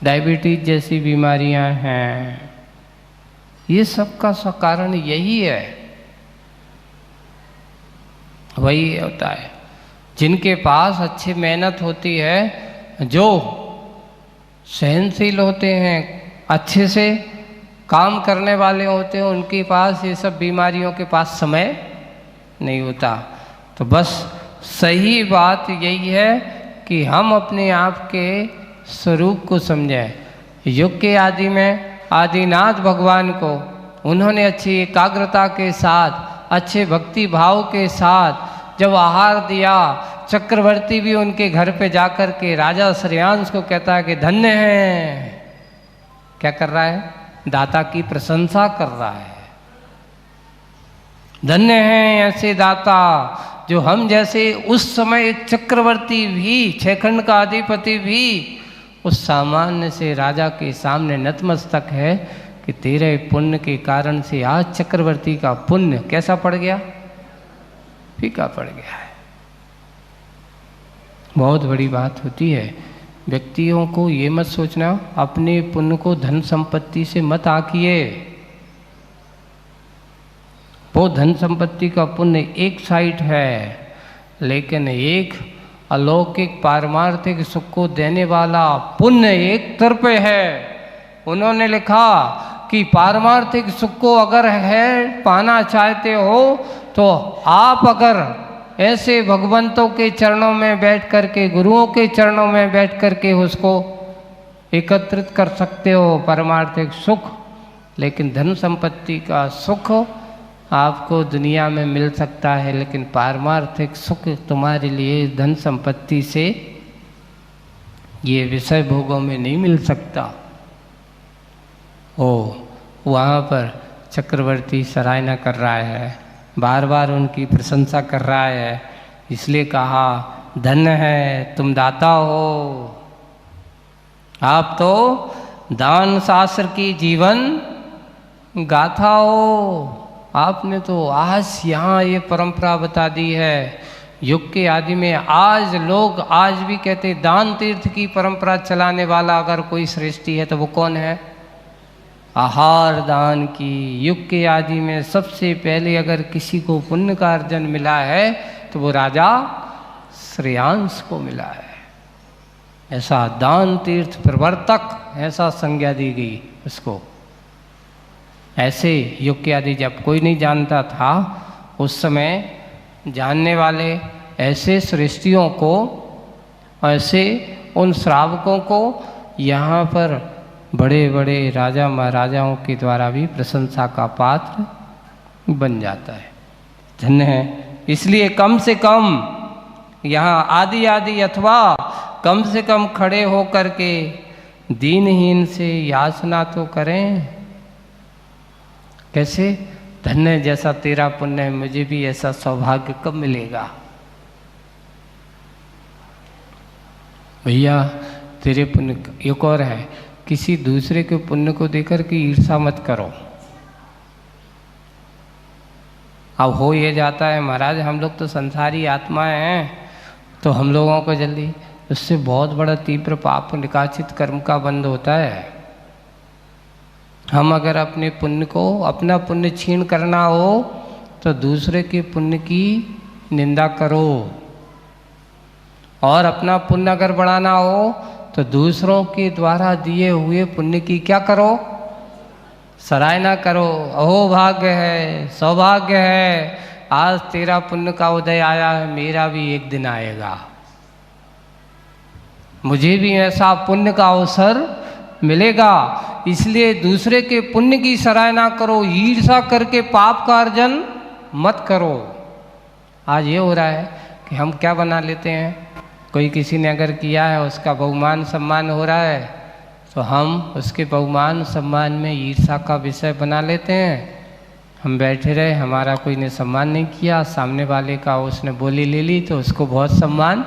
Diabetes जैसी बीमारियां हैं, ये सब का कारण यही है, वही होता है। जिनके पास अच्छी मेहनत होती है, जो सहनशील होते हैं, अच्छे से काम करने वाले होते हैं, उनके पास ये सब बीमारियों के पास समय नहीं होता। तो बस सही बात यही है कि हम अपने आप के स्वरूप को समझें। युग के आदि में आदिनाथ भगवान को उन्होंने अच्छी एकाग्रता के साथ, अच्छे भक्ति भाव के साथ जब आहार दिया, चक्रवर्ती भी उनके घर पे जाकर के राजा श्रेयांश को कहता है कि धन्य है। क्या कर रहा है? दाता की प्रशंसा कर रहा है। धन्य है ऐसे दाता जो हम जैसे उस समय चक्रवर्ती भी, छेखंड का अधिपति भी उस सामान्य से राजा के सामने नतमस्तक है कि तेरे पुण्य के कारण से आज चक्रवर्ती का पुण्य कैसा पड़ गया? फीका पड़ गया है। बहुत बड़ी बात होती है। व्यक्तियों को ये मत सोचना अपने पुण्य को धन संपत्ति से मत आंकिए। वो धन संपत्ति का पुण्य एक साइड है, लेकिन एक अलौकिक पारमार्थिक सुख को देने वाला पुण्य एक तरफ है। उन्होंने लिखा कि पारमार्थिक सुख को अगर है पाना चाहते हो तो आप अगर ऐसे भगवंतों के चरणों में बैठ कर के, गुरुओं के चरणों में बैठ कर के उसको एकत्रित कर सकते हो पारमार्थिक सुख। लेकिन धन संपत्ति का सुख आपको दुनिया में मिल सकता है, लेकिन पारमार्थिक सुख तुम्हारे लिए धन संपत्ति से, ये विषय भोगों में नहीं मिल सकता। वहाँ पर चक्रवर्ती सराहना कर रहा है, बार बार उनकी प्रशंसा कर रहा है, इसलिए कहा धन्य है तुम दाता हो। आप तो दान शास्त्र की जीवन गाथा हो। आपने तो आज यहाँ ये परंपरा बता दी है। युग के आदि में आज लोग आज भी कहते दान तीर्थ की परंपरा चलाने वाला अगर कोई श्रेष्ठी है तो वो कौन है? आहार दान की। युग के आदि में सबसे पहले अगर किसी को पुण्य का अर्जन मिला है तो वो राजा श्रेयांश को मिला है। ऐसा दान तीर्थ प्रवर्तक, ऐसा संज्ञा दी गई उसको। ऐसे युग के आदि जब कोई नहीं जानता था, उस समय जानने वाले ऐसे श्रेष्ठियों को, ऐसे उन श्रावकों को यहाँ पर बड़े बड़े राजा महाराजाओं के द्वारा भी प्रशंसा का पात्र बन जाता है। धन्य है। इसलिए कम से कम यहाँ आदि आदि अथवा कम से कम खड़े होकर के दीनहीन से याचना तो करें। कैसे? धन्य जैसा तेरा पुण्य है, मुझे भी ऐसा सौभाग्य कब मिलेगा? भैया तेरे पुण्य। एक और है, किसी दूसरे के पुण्य को देकर के ईर्षा मत करो। अब हो ये जाता है महाराज हम लोग तो संसारी आत्माएं हैं, तो हम लोगों को जल्दी उससे बहुत बड़ा तीव्र पाप निकाचित कर्म का बंध होता है। हम अगर अपने पुण्य को, अपना पुण्य छीन करना हो तो दूसरे के पुण्य की निंदा करो, और अपना पुण्य अगर बढ़ाना हो तो दूसरों के द्वारा दिए हुए पुण्य की क्या करो? सराहना करो। अहो भाग्य है, सौभाग्य है, आज तेरा पुण्य का उदय आया है, मेरा भी एक दिन आएगा, मुझे भी ऐसा पुण्य का अवसर मिलेगा। इसलिए दूसरे के पुण्य की सराहना करो, ईर्षा करके पाप का अर्जन मत करो। आज ये हो रहा है कि हम क्या बना लेते हैं, कोई किसी ने अगर किया है उसका बहुमान सम्मान हो रहा है तो हम उसके बहुमान सम्मान में ईर्षा का विषय बना लेते हैं। हम बैठे रहे, हमारा कोई ने सम्मान नहीं किया, सामने वाले का उसने बोली ले ली तो उसको बहुत सम्मान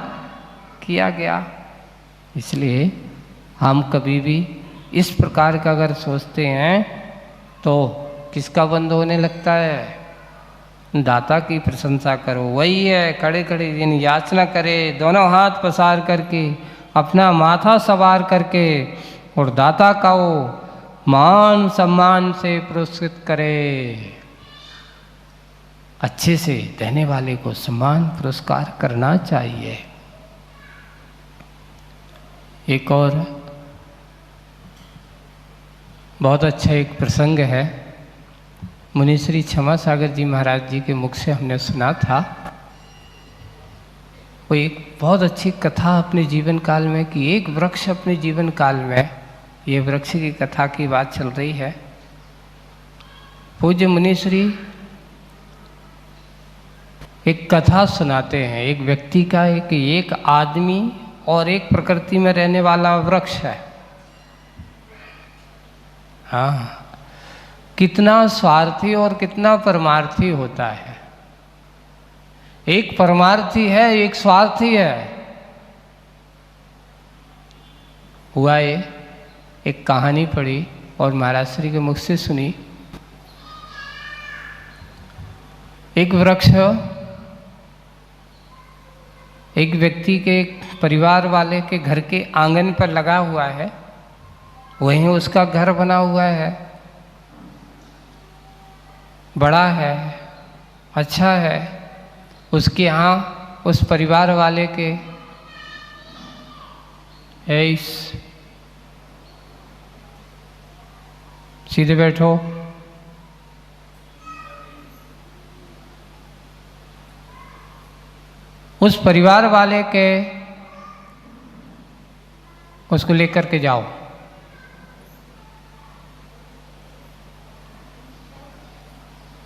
किया गया। इसलिए हम कभी भी इस प्रकार का अगर सोचते हैं तो किसका बंद होने लगता है? दाता की प्रशंसा करो। वही है खड़े खड़े दिन याचना करे, दोनों हाथ पसार करके, अपना माथा सवार करके और दाता का वो मान सम्मान से पुरस्कृत करे। अच्छे से देने वाले को सम्मान पुरस्कार करना चाहिए। एक और बहुत अच्छा एक प्रसंग है, मुनि श्री क्षमा सागर जी महाराज जी के मुख से हमने सुना था। वो एक बहुत अच्छी कथा अपने जीवन काल में कि एक वृक्ष अपने जीवन काल में, ये वृक्ष की कथा की बात चल रही है। पूज्य मुनि श्री एक कथा सुनाते हैं एक व्यक्ति का, एक आदमी और एक प्रकृति में रहने वाला वृक्ष है। हाँ, कितना स्वार्थी और कितना परमार्थी होता है। एक परमार्थी है, एक स्वार्थी है। हुआ ये, एक कहानी पढ़ी और महाराज श्री के मुख से सुनी। एक वृक्ष एक व्यक्ति के परिवार वाले के घर के आंगन पर लगा हुआ है, वहीं उसका घर बना हुआ है, बड़ा है, अच्छा है। उसके यहाँ उस परिवार वाले के सीधे बैठो, उस परिवार वाले के उसको लेकर के जाओ।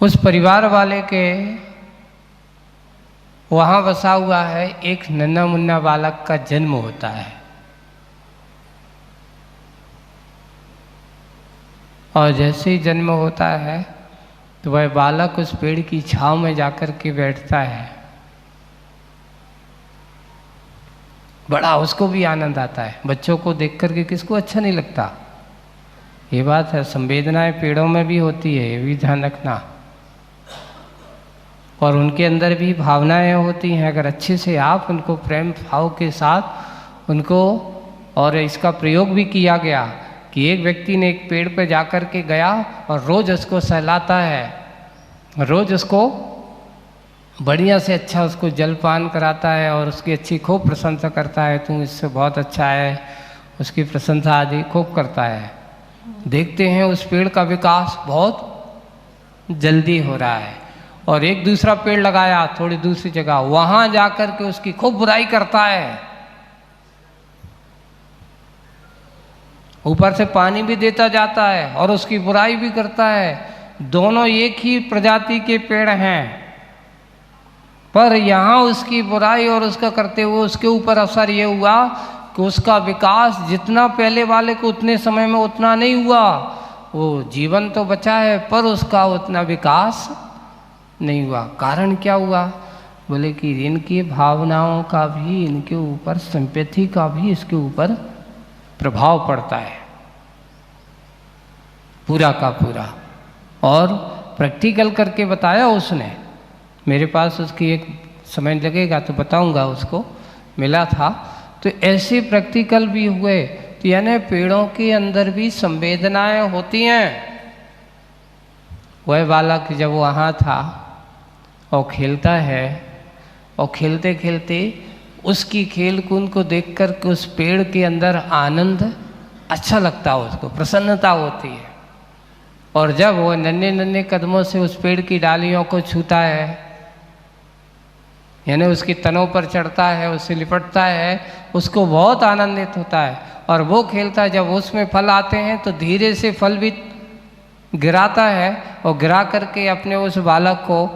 उस परिवार वाले के वहाँ बसा हुआ है एक नन्हा मुन्ना बालक का जन्म होता है। और जैसे ही जन्म होता है तो वह बालक उस पेड़ की छांव में जाकर के बैठता है। बड़ा उसको भी आनंद आता है। बच्चों को देख करके किसको अच्छा नहीं लगता? ये बात है, संवेदनाएं पेड़ों में भी होती है, ये भी ध्यान रखना। और उनके अंदर भी भावनाएं होती हैं। अगर अच्छे से आप उनको प्रेम भाव के साथ उनको, और इसका प्रयोग भी किया गया कि एक व्यक्ति ने एक पेड़ पर जाकर के गया और रोज उसको सहलाता है, रोज उसको बढ़िया से अच्छा उसको जलपान कराता है और उसकी अच्छी खूब प्रशंसा करता है, तू इससे बहुत अच्छा है, उसकी प्रशंसा आदि खूब करता है। देखते हैं उस पेड़ का विकास बहुत जल्दी हो रहा है। और एक दूसरा पेड़ लगाया थोड़ी दूसरी जगह, वहां जाकर के उसकी खूब बुराई करता है, ऊपर से पानी भी देता जाता है और उसकी बुराई भी करता है। दोनों एक ही प्रजाति के पेड़ हैं, पर यहाँ उसकी बुराई और उसका करते हुए उसके ऊपर असर ये हुआ कि उसका विकास जितना पहले वाले को उतने समय में उतना नहीं हुआ। वो जीवन तो बचा है पर उसका उतना विकास नहीं हुआ। कारण क्या हुआ? बोले कि इनकी भावनाओं का भी, इनके ऊपर सिंपैथी का भी इसके ऊपर प्रभाव पड़ता है पूरा का पूरा। और प्रैक्टिकल करके बताया उसने, मेरे पास उसकी एक समय लगेगा तो बताऊंगा, उसको मिला था। तो ऐसे प्रैक्टिकल भी हुए। तो यानी पेड़ों के अंदर भी संवेदनाएं होती हैं। वह बालक जब वहाँ था और खेलता है, और खेलते खेलते उसकी खेल कूद को देख कर के उस पेड़ के अंदर आनंद अच्छा लगता है, उसको प्रसन्नता होती है। और जब वो नन्हे नन्हे कदमों से उस पेड़ की डालियों को छूता है, यानी उसकी तनों पर चढ़ता है, उससे लिपटता है, उसको बहुत आनंदित होता है। और वो खेलता है, जब उसमें फल आते हैं तो धीरे से फल भी गिराता है और गिरा करके अपने उस बालक को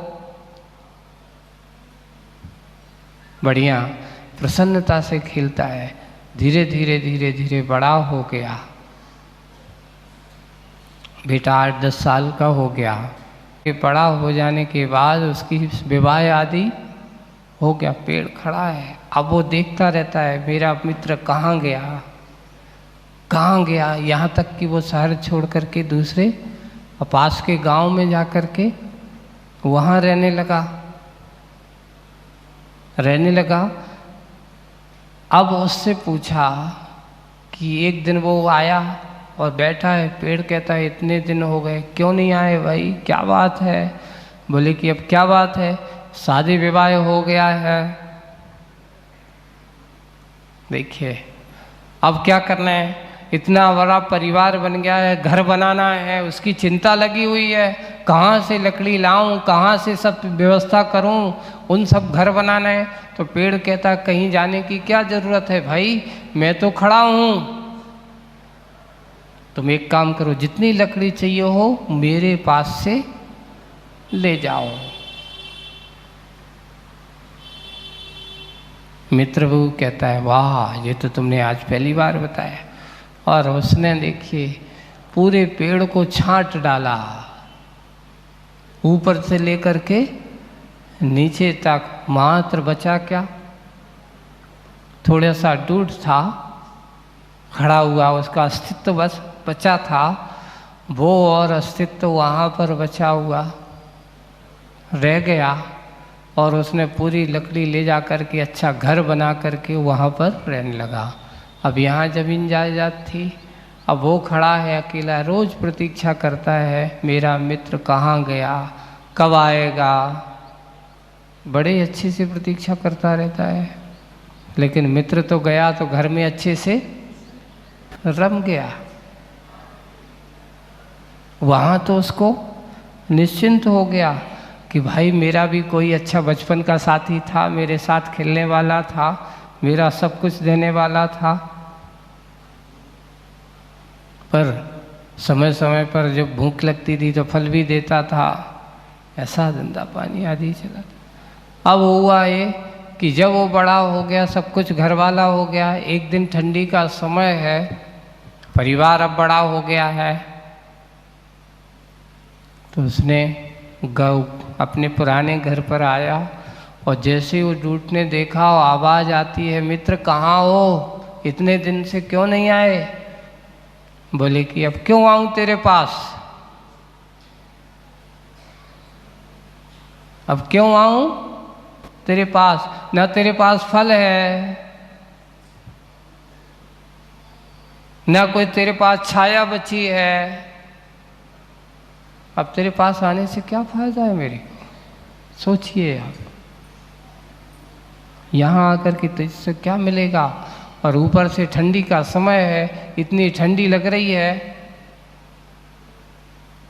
बढ़िया प्रसन्नता से खेलता है। धीरे धीरे धीरे धीरे बड़ा हो गया, बेटा 8-10 साल का हो गया। बड़ा हो जाने के बाद उसकी विवाह आदि हो गया, पेड़ खड़ा है। अब वो देखता रहता है मेरा मित्र कहाँ गया, कहाँ गया, यहाँ तक कि वो शहर छोड़ करके दूसरे पास के गांव में जा कर के वहाँ रहने लगा। अब उससे पूछा कि एक दिन वो आया और बैठा है, पेड़ कहता है इतने दिन हो गए क्यों नहीं आए भाई, क्या बात है? बोले कि अब क्या बात है, शादी विवाह हो गया है, देखिए अब क्या करना है, इतना बड़ा परिवार बन गया है, घर बनाना है, उसकी चिंता लगी हुई है, कहाँ से लकड़ी लाऊं, कहाँ से सब व्यवस्था करूं, उन सब घर बनाना है। तो पेड़ कहता कहीं जाने की क्या ज़रूरत है भाई, मैं तो खड़ा हूँ, तुम एक काम करो, जितनी लकड़ी चाहिए हो मेरे पास से ले जाओ। मित्र वो कहता है वाह, ये तो तुमने आज पहली बार बताया। और उसने देखिए पूरे पेड़ को छांट डाला, ऊपर से लेकर के नीचे तक, मात्र बचा क्या, थोड़ा सा डूड था खड़ा हुआ, उसका अस्तित्व बस बचा था वो, और अस्तित्व वहाँ पर बचा हुआ रह गया। और उसने पूरी लकड़ी ले जा कर के अच्छा घर बना करके वहाँ पर रहने लगा। अब यहाँ ज़मीन जायदाद थी, अब वो खड़ा है अकेला, रोज़ प्रतीक्षा करता है मेरा मित्र कहाँ गया, कब आएगा, बड़े अच्छे से प्रतीक्षा करता रहता है। लेकिन मित्र तो गया तो घर में अच्छे से रम गया, वहाँ तो उसको निश्चिंत हो गया कि भाई मेरा भी कोई अच्छा बचपन का साथी था, मेरे साथ खेलने वाला था, मेरा सब कुछ देने वाला था। पर समय समय पर जब भूख लगती थी तो फल भी देता था, ऐसा धंधा पानी आदि चला था। अब हुआ ये कि जब वो बड़ा हो गया, सब कुछ घर वाला हो गया, एक दिन ठंडी का समय है, परिवार अब बड़ा हो गया है, तो उसने गौ अपने पुराने घर पर आया और जैसे ही वो टूटने देखा, वो आवाज़ आती है मित्र कहाँ हो, इतने दिन से क्यों नहीं आए? बोले कि अब क्यों आऊं तेरे पास, अब क्यों आऊं तेरे पास, ना तेरे पास फल है, ना कोई तेरे पास छाया बची है, अब तेरे पास आने से क्या फायदा है मेरे को? सोचिए आप, यहाँ आकर के तो इससे क्या मिलेगा? और ऊपर से ठंडी का समय है, इतनी ठंडी लग रही है,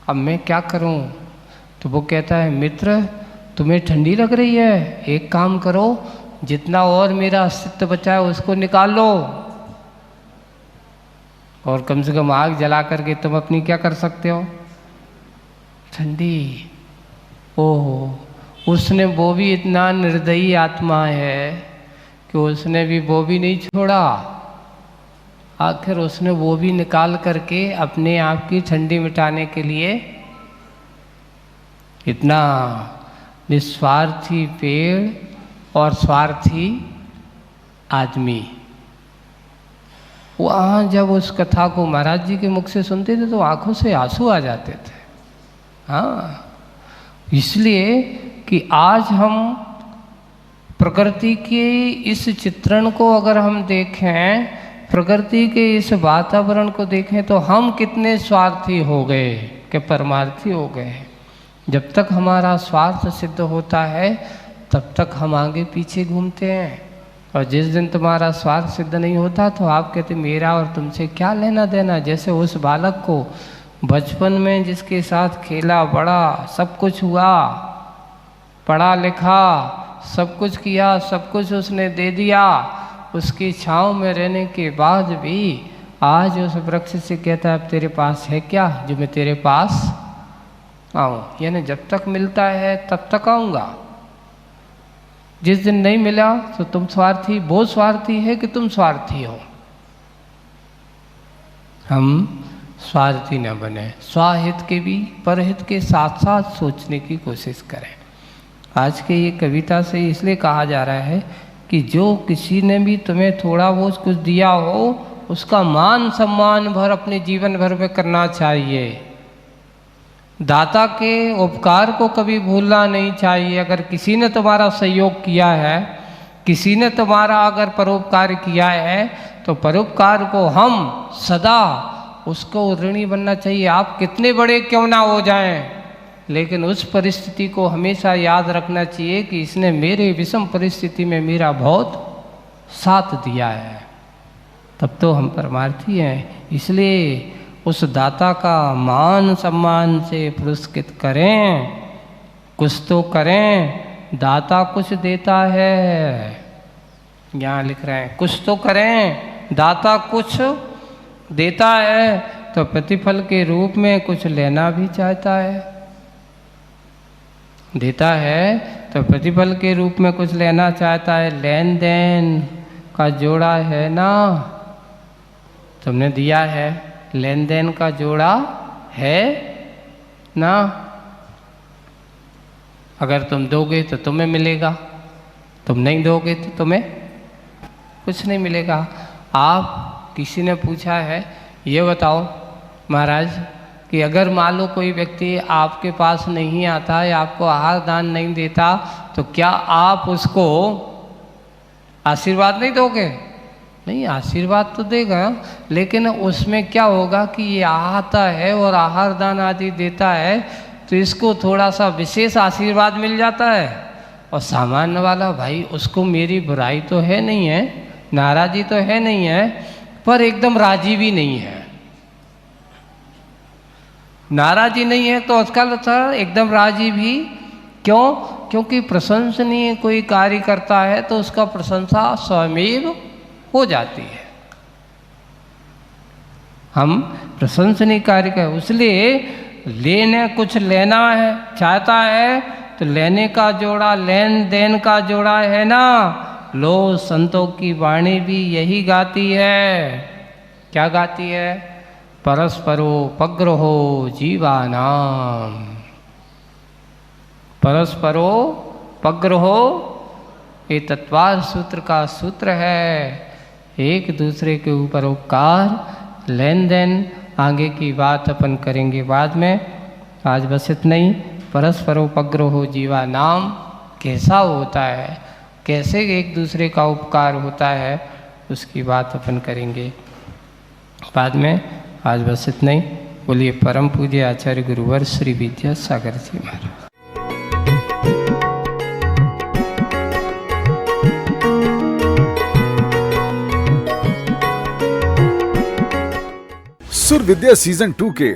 अब मैं क्या करूं? तो वो कहता है मित्र तुम्हें ठंडी लग रही है, एक काम करो, जितना और मेरा अस्तित्व बचा है उसको निकाल लो, और कम से कम आग जला करके तुम अपनी क्या कर सकते हो, ठंडी। ओहो, उसने वो भी इतना निर्दयी आत्मा है कि उसने भी वो भी नहीं छोड़ा, आखिर उसने वो भी निकाल करके अपने आप की ठंडी मिटाने के लिए, इतना निस्वार्थी पेड़ और स्वार्थी आदमी। वहाँ जब उस कथा को महाराज जी के मुख से सुनते थे तो आंखों से आंसू आ जाते थे। हाँ, इसलिए कि आज हम प्रकृति के इस चित्रण को अगर हम देखें, प्रकृति के इस वातावरण को देखें, तो हम कितने स्वार्थी हो गए कि परमार्थी हो गए। जब तक हमारा स्वार्थ सिद्ध होता है तब तक हम आगे पीछे घूमते हैं, और जिस दिन तुम्हारा स्वार्थ सिद्ध नहीं होता तो आप कहते मेरा और तुमसे क्या लेना देना। जैसे उस बालक को बचपन में जिसके साथ खेला बड़ा, सब कुछ हुआ, पढ़ा लिखा, सब कुछ किया, सब कुछ उसने दे दिया, उसकी छाँव में रहने के बाद भी आज उस वृक्ष से कहता है अब तेरे पास है क्या जो मैं तेरे पास आऊँ। यानी जब तक मिलता है तब तक आऊँगा, जिस दिन नहीं मिला तो तुम स्वार्थी, वो स्वार्थी है कि तुम स्वार्थी हो। हम स्वार्थी न बने, स्वाहित के भी परहित के साथ साथ सोचने की कोशिश करें। आज के ये कविता से इसलिए कहा जा रहा है कि जो किसी ने भी तुम्हें थोड़ा बहुत कुछ दिया हो उसका मान सम्मान भर अपने जीवन भर में करना चाहिए। दाता के उपकार को कभी भूलना नहीं चाहिए। अगर किसी ने तुम्हारा सहयोग किया है, किसी ने तुम्हारा अगर परोपकार किया है, तो तो परोपकार को हम सदा उसको ऋणी बनना चाहिए। आप कितने बड़े क्यों ना हो जाएं, लेकिन उस परिस्थिति को हमेशा याद रखना चाहिए कि इसने मेरे विषम परिस्थिति में मेरा बहुत साथ दिया है, तब तो हम परमार्थी हैं। इसलिए उस दाता का मान सम्मान से पुरस्कृत करें, कुछ तो करें, दाता कुछ देता है। यहाँ लिख रहे हैं कुछ तो करें, दाता कुछ देता है, तो प्रतिफल के रूप में कुछ लेना भी चाहता है। देता है तो प्रतिफल के रूप में कुछ लेना चाहता है। लेन देन का जोड़ा है ना, तुमने दिया है, लेन देन का जोड़ा है ना। अगर तुम दोगे तो तुम्हें मिलेगा, तुम नहीं दोगे तो तुम्हें कुछ नहीं मिलेगा। आप किसी ने पूछा है, ये बताओ महाराज कि अगर मान लो कोई व्यक्ति आपके पास नहीं आता है, आपको आहार दान नहीं देता, तो क्या आप उसको आशीर्वाद नहीं दोगे? नहीं, आशीर्वाद तो देगा, लेकिन उसमें क्या होगा कि ये आता है और आहार दान आदि देता है, तो इसको थोड़ा सा विशेष आशीर्वाद मिल जाता है। और सामान्य वाला भाई, उसको मेरी बुराई तो है नहीं है, नाराज़ी तो है नहीं है, पर एकदम राजी भी नहीं है। नाराज़ी नहीं है तो उसका मतलब एकदम राजी भी क्यों? क्योंकि प्रशंसनीय कोई कार्य करता है तो उसका प्रशंसा स्वयमेव हो जाती है। हम प्रशंसनीय कार्य का, इसलिए लेने कुछ लेना है चाहता है तो लेने का जोड़ा, लेन देन का जोड़ा है ना। लो संतों की वाणी भी यही गाती है। क्या गाती है? परस्परोपग्रहो जीवानाम। परस्परोपग्रहो ये तत्वार सूत्र का सूत्र है। एक दूसरे के ऊपर उपकार, लेन देन, आगे की बात अपन करेंगे बाद में, आज बस इतना ही। परस्परोपग्रहो जीवानाम कैसा होता है, कैसे एक दूसरे का उपकार होता है, उसकी बात अपन करेंगे बाद में। आज बस इतना ही। बोलिए परम पूज्य आचार्य गुरुवर श्री विद्यासागर जी महाराज। सुर विद्या सीजन 2 के